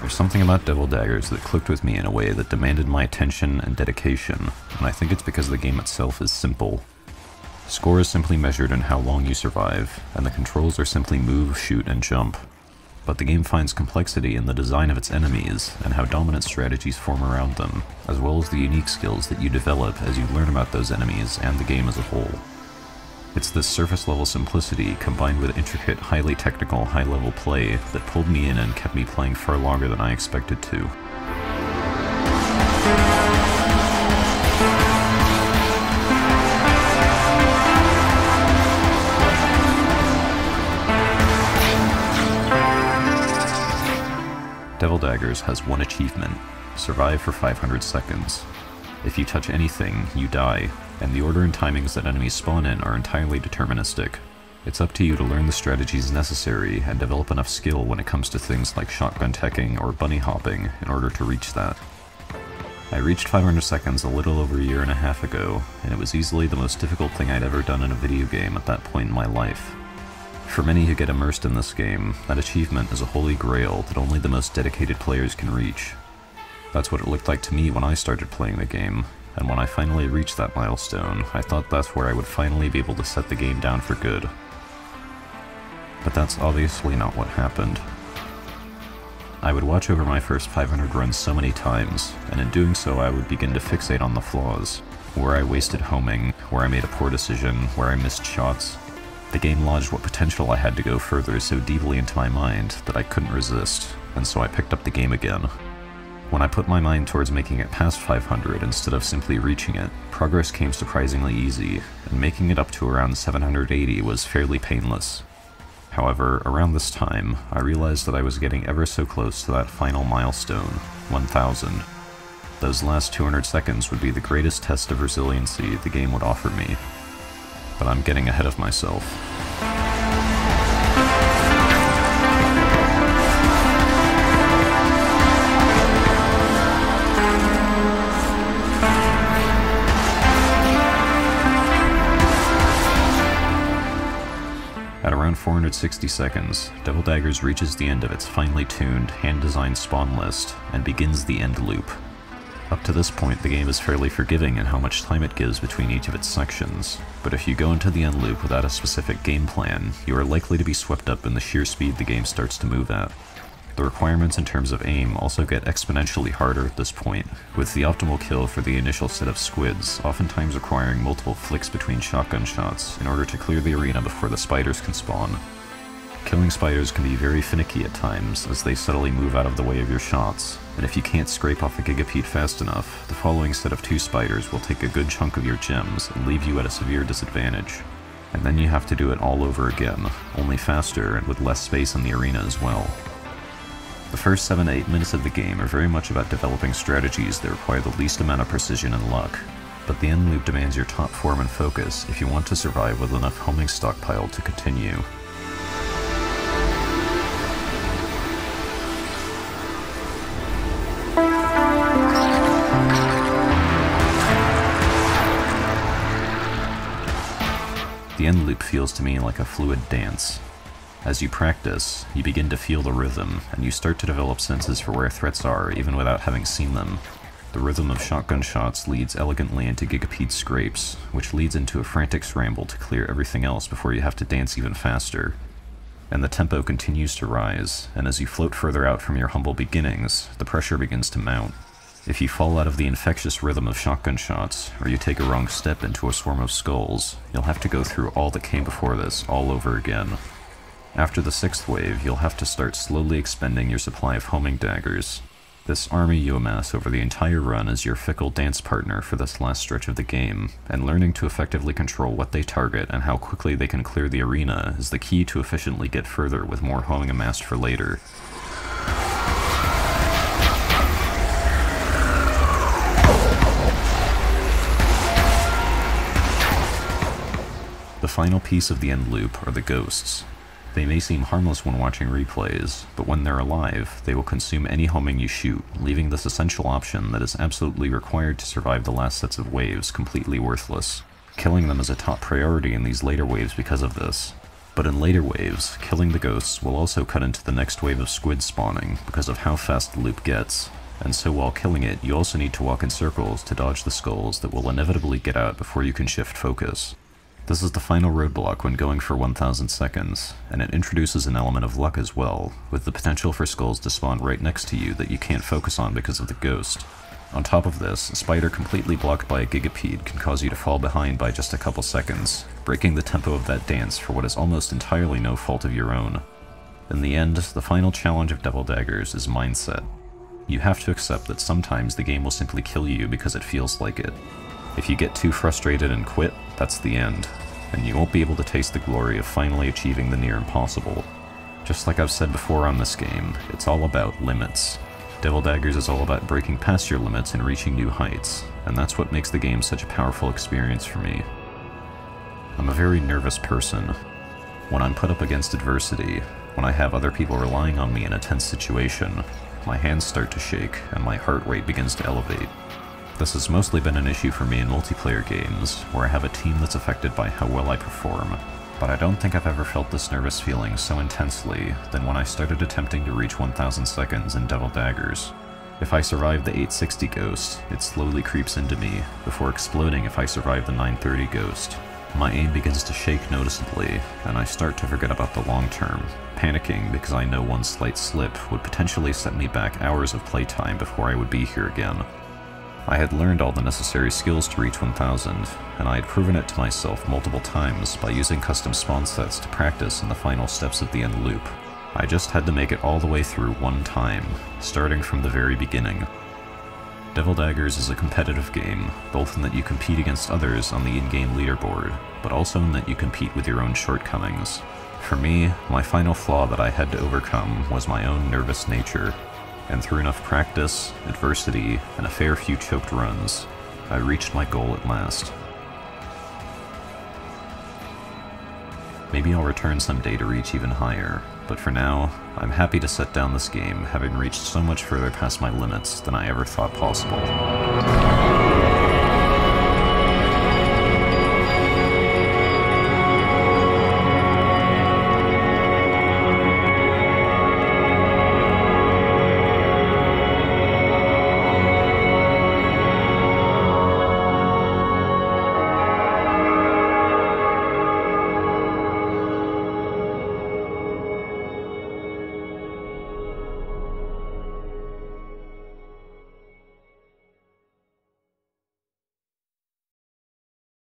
There's something about Daggers that clicked with me in a way that demanded my attention and dedication, and I think it's because the game itself is simple. Score is simply measured in how long you survive, and the controls are simply move, shoot, and jump. But the game finds complexity in the design of its enemies, and how dominant strategies form around them, as well as the unique skills that you develop as you learn about those enemies and the game as a whole. It's this surface-level simplicity combined with intricate, highly technical, high-level play that pulled me in and kept me playing far longer than I expected to. Daggers has one achievement: survive for 500 seconds. If you touch anything, you die, and the order and timings that enemies spawn in are entirely deterministic. It's up to you to learn the strategies necessary and develop enough skill when it comes to things like shotgun teching or bunny hopping in order to reach that. I reached 500 seconds a little over a year and a half ago, and it was easily the most difficult thing I'd ever done in a video game at that point in my life. For many who get immersed in this game, that achievement is a holy grail that only the most dedicated players can reach. That's what it looked like to me when I started playing the game, and when I finally reached that milestone, I thought that's where I would finally be able to set the game down for good. But that's obviously not what happened. I would watch over my first 500 runs so many times, and in doing so I would begin to fixate on the flaws. Where I wasted homing, where I made a poor decision, where I missed shots. The game lodged what potential I had to go further so deeply into my mind that I couldn't resist, and so I picked up the game again. When I put my mind towards making it past 500 instead of simply reaching it, progress came surprisingly easy, and making it up to around 780 was fairly painless. However, around this time, I realized that I was getting ever so close to that final milestone, 1000. Those last 200 seconds would be the greatest test of resiliency the game would offer me. But I'm getting ahead of myself. At around 460 seconds, Daggers reaches the end of its finely tuned, hand-designed spawn list, and begins the end loop. Up to this point, the game is fairly forgiving in how much time it gives between each of its sections, but if you go into the end loop without a specific game plan, you are likely to be swept up in the sheer speed the game starts to move at. The requirements in terms of aim also get exponentially harder at this point, with the optimal kill for the initial set of squids oftentimes requiring multiple flicks between shotgun shots in order to clear the arena before the spiders can spawn. Killing spiders can be very finicky at times, as they subtly move out of the way of your shots, and if you can't scrape off a gigapede fast enough, the following set of 2 spiders will take a good chunk of your gems and leave you at a severe disadvantage. And then you have to do it all over again, only faster and with less space in the arena as well. The first 7 to 8 minutes of the game are very much about developing strategies that require the least amount of precision and luck, but the end loop demands your top form and focus if you want to survive with enough homing stockpiled to continue. The end loop feels to me like a fluid dance. As you practice, you begin to feel the rhythm, and you start to develop senses for where threats are even without having seen them. The rhythm of shotgun shots leads elegantly into gigapede scrapes, which leads into a frantic scramble to clear everything else before you have to dance even faster. And the tempo continues to rise, and as you float further out from your humble beginnings, the pressure begins to mount. If you fall out of the infectious rhythm of shotgun shots, or you take a wrong step into a swarm of skulls, you'll have to go through all that came before this all over again. After the 6th wave, you'll have to start slowly expending your supply of homing daggers. This army you amass over the entire run is your fickle dance partner for this last stretch of the game, and learning to effectively control what they target and how quickly they can clear the arena is the key to efficiently get further with more homing amassed for later. The final piece of the end loop are the ghosts. They may seem harmless when watching replays, but when they're alive, they will consume any homing you shoot, leaving this essential option that is absolutely required to survive the last sets of waves completely worthless. Killing them is a top priority in these later waves because of this. But in later waves, killing the ghosts will also cut into the next wave of squid spawning because of how fast the loop gets, and so while killing it, you also need to walk in circles to dodge the skulls that will inevitably get out before you can shift focus. This is the final roadblock when going for 1000 seconds, and it introduces an element of luck as well, with the potential for skulls to spawn right next to you that you can't focus on because of the ghost. On top of this, a spider completely blocked by a gigapede can cause you to fall behind by just a couple seconds, breaking the tempo of that dance for what is almost entirely no fault of your own. In the end, the final challenge of Devil Daggers is mindset. You have to accept that sometimes the game will simply kill you because it feels like it. If you get too frustrated and quit, that's the end, and you won't be able to taste the glory of finally achieving the near impossible. Just like I've said before on this game, it's all about limits. Devil Daggers is all about breaking past your limits and reaching new heights, and that's what makes the game such a powerful experience for me. I'm a very nervous person. When I'm put up against adversity, when I have other people relying on me in a tense situation, my hands start to shake and my heart rate begins to elevate. This has mostly been an issue for me in multiplayer games, where I have a team that's affected by how well I perform, but I don't think I've ever felt this nervous feeling so intensely than when I started attempting to reach 1000 seconds in Devil Daggers. If I survive the 860 ghost, it slowly creeps into me, before exploding if I survive the 930 ghost. My aim begins to shake noticeably, and I start to forget about the long term, panicking because I know one slight slip would potentially set me back hours of playtime before I would be here again. I had learned all the necessary skills to reach 1000, and I had proven it to myself multiple times by using custom spawn sets to practice in the final steps of the end loop. I just had to make it all the way through one time, starting from the very beginning. Devil Daggers is a competitive game, both in that you compete against others on the in-game leaderboard, but also in that you compete with your own shortcomings. For me, my final flaw that I had to overcome was my own nervous nature. And through enough practice, adversity, and a fair few choked runs, I reached my goal at last. Maybe I'll return someday to reach even higher, but for now, I'm happy to set down this game having reached so much further past my limits than I ever thought possible.